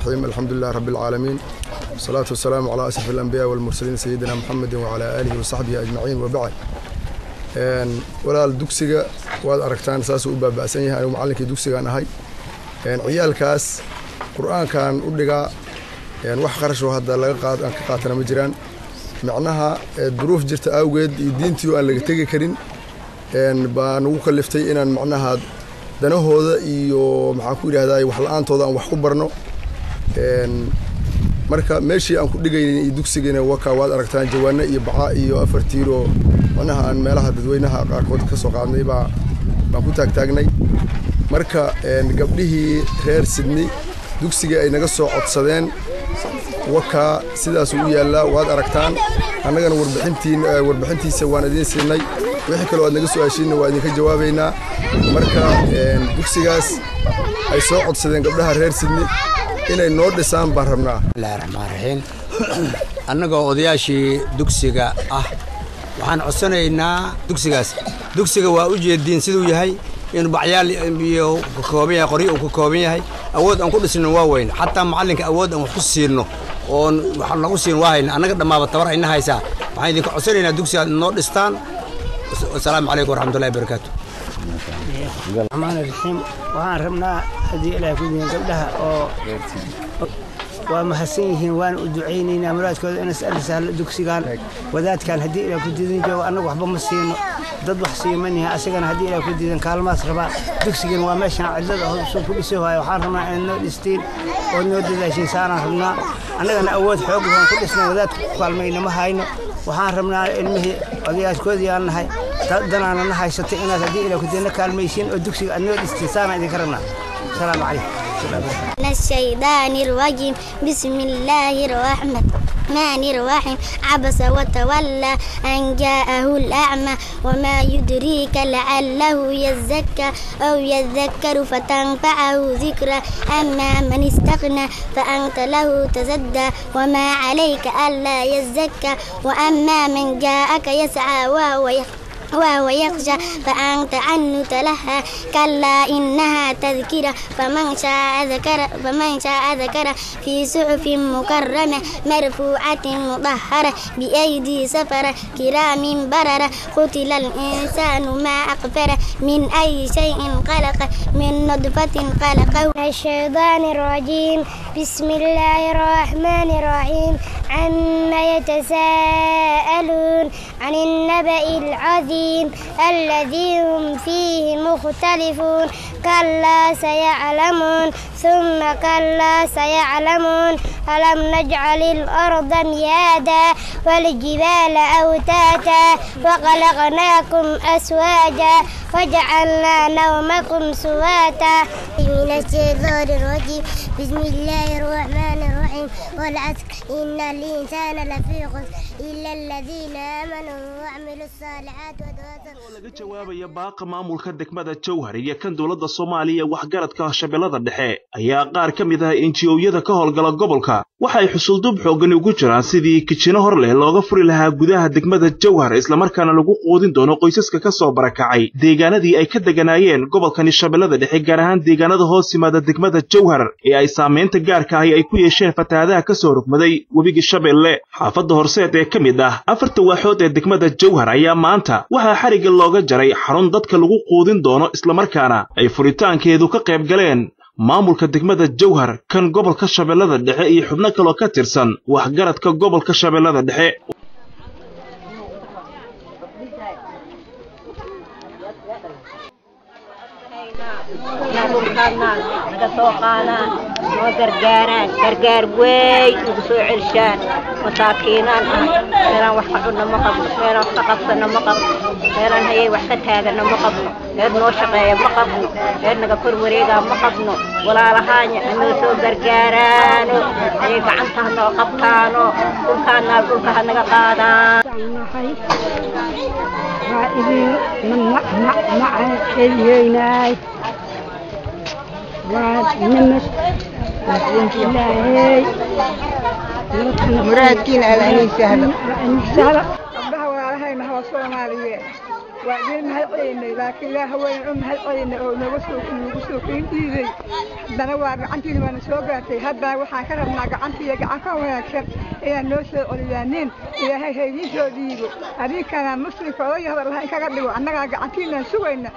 الرحيم الحمد لله رب العالمين والصلاة والسلام على أشرف الأنبياء والمرسلين سيدنا محمد وعلى آله وصحبه أجمعين وبعد ولا الدكسجة والأركتان ساس وباب أسنيها أنا معلك الدكسجة أنا هاي عيال كاس قرآن كان أبلغ وح خرجوا هذا لقاء قاتنا مجران معناها الظروف جرت أوجد دينتيو اللي تجي كرين بانو كلفتي إن معناها دنا هذا يو معقول هذا وحلقان تودا وحكو برنو marka meeshii aan ku dhigay dugsigeena wakaawad aragtaan jawaana iyo bacaa iyo afar tiiro wanaha aan meelaha dadweynaha qaarkood ka soo qaadnay baan ku taagtaagnay marka gabdhihii reer Sydney dugsiga ay naga soo codsadeen waka sidaas uu yaala waad aragtaan annagana warbixintiisa waan idin siinay wixii kale oo naga soo aashiinay waa idinka jawaabaynaa marka dugsigaas ay soo codsadeen gabdhaha reer Sydney inay noo dhisaan baan rabnaa bismillaahi raxmaani raxiim annagoo odayaashii dugsiga ah waxaan codsanaynaa dugsiga waa u jeedin siduu yahay in bacyaal iyo kooban yahay qori uu ku kooban yahay awood aan ku dhisno waa weyn xataa macalinka awood aan wax ku siino oo waxa lagu siin waayna annaga dhamaaba tabar ayna haysaa waxaan idinka codsanaynaa dugsiga noo dhistaan assalaamu calaykum waraxmatullaahi wabarakaatuh الرحمن الرحيم وأنا ربنا هذه إلى كل قبلها أو ومحسنين وأنا أدعيني أمرات كذا أنا أسأل سهل دكسيان وذات كان هذه إلى كل جو أنا وحب مسين ضد وحسين مني أسجن هذه إلى كل كلمة صرفة دكسيان وماشي عزله سوف يسوي وحرمنا إنه الاستيل وإنه ده شيء صار ربنا أنا أول حب كل سنة وذات كلمة ما هاينه وحرمنا إنه وذات كذا أنا هاي دنا أنا هاي ستين هذه إلى كل كلمة الدكسي أنه الاستثناء ذكرنا السلام عليكم من الشيطان الرجيم بسم الله الرحمن الرحيم عبس وتولى أن جاءه الأعمى وما يدريك لعله يزكى أو يذكر فتنفعه ذكرى أما من استغنى فأنت له تزدى وما عليك ألا يزكى وأما من جاءك يسعى وهو يخشى فأنت عنه تلهى كلا إنها تذكرة فمن شاء ذكر في صحف مكرمة مرفوعة مطهرة بأيدي سفرة كرام بررة قتل الإنسان ما أكفره من أي شيء خلق من نطفة خلقه الشيطان الرجيم بسم الله الرحمن الرحيم عما يتساءلون عن النبأ العظيم الذي هم فيه مختلفون كلا سيعلمون ثم كلا سيعلمون ألم نجعل الأرض مهادا والجبال أوتادا وخلقناكم أزواجا وجعلنا نومكم سباتا من الشيطان الرجيم بسم الله الرحمن الرحيم والعصر إن الإنسان لفي خسر إلا الذين آمنوا وعملوا الصالحات laga jawaabaya baaqa maamulka degmada Jowhar iyo kan dawladda Soomaaliya waxgaradka shabeellada dhexe ayaa qaar ka mid ah NGO-yada ka howlgala gobolka waxay xusuldub xoogan ugu jiraan sidii kijino hor leh looga furi lahaa gudaha degmada Jowhar isla markaana lagu qoodin doono qoysaska ka soo barakacay deegaanadii ay ka deganayeen gobolkan shabeellada dhexe gaar ahaan deegaanada hoos yimaada degmada Jowhar ee ay saameynta gaarka ah ay ku yeesheen fatahaadaha ka soo rugmaday webiga Shabeelle xaafadda horseed ee ka mid ah afarta waaxood ee degmada Jowhar ayaa maanta waxa xariga looga jaray xarun dadka lagu qoodin doono isla markaana ay furitaankeedu ka qayb galeen maamulka degmada Jowhar kan gobolka Shabeellada Dhexe iyo xubno kale oo ka tirsan waxgaradka gobolka Shabeellada Dhexe gargaar weyn ugu soo celshaan masaakiinaan meelaan wax ka cunno ma qabno meelaan wax ka qabsano ma qabno meelaan hayay wax ka taagano ma qabno meel noo shaqeeya ma qabno meel naga kor wareegaa ma qabno walaalahaanya anoo soo gargaaraano ayay gacantaha noo qabtaano dhulkaanaa dhulka ha naga qaadaan مرادكين على أي سهلة أبها وعلى هاي نهوا الصومالية وعدين هالعيني لكن لا هو يعم هالعيني أو نوسو كين إيدي هذا واقع عنتي وانا سوقاتي هذا وحاكر ما عنتي يقعك وياكسر إيه نوسو أوليانين إيه هي يجوا ديجو هذه كان مسلم فوي هذا الله كقدوا أنا عنتي نسوينا